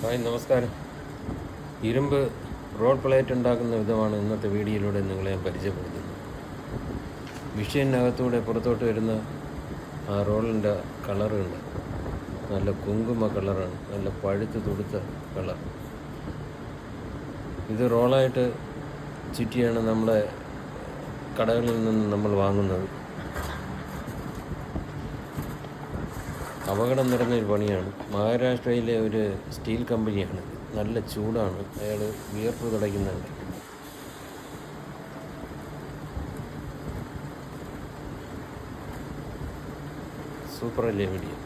Hi, നമസ്കാരം. ഇരുമ്പ് role plate ഉണ്ടാക്കുന്ന വിധമാണ് ഇന്നത്തെ വീഡിയോയിലൂടെ നിങ്ങളെ ഞാൻ പരിചയപ്പെടുത്തുന്നത്. മെഷീനകത്തൂടെ പുറത്തോട്ട് വരുന്ന ആ റോളിൻ്റെ കളറുണ്ട്, നല്ല കുങ്കുമ കളറാണ്, നല്ല പഴുത്ത് തുടുത്ത കളർ. ഇത് റോളായിട്ട് ചുറ്റിയാണ് നമ്മളെ കടകളിൽ നിന്ന് നമ്മൾ വാങ്ങുന്നത്. അപകടം നിറഞ്ഞൊരു പണിയാണ്. മഹാരാഷ്ട്രയിലെ ഒരു സ്റ്റീൽ കമ്പനിയാണ്. നല്ല ചൂടാണ്, അയാൾ വിയർപ്പ് തുടയ്ക്കുന്നുണ്ട്. സൂപ്പറല്ലേ വീഡിയോ?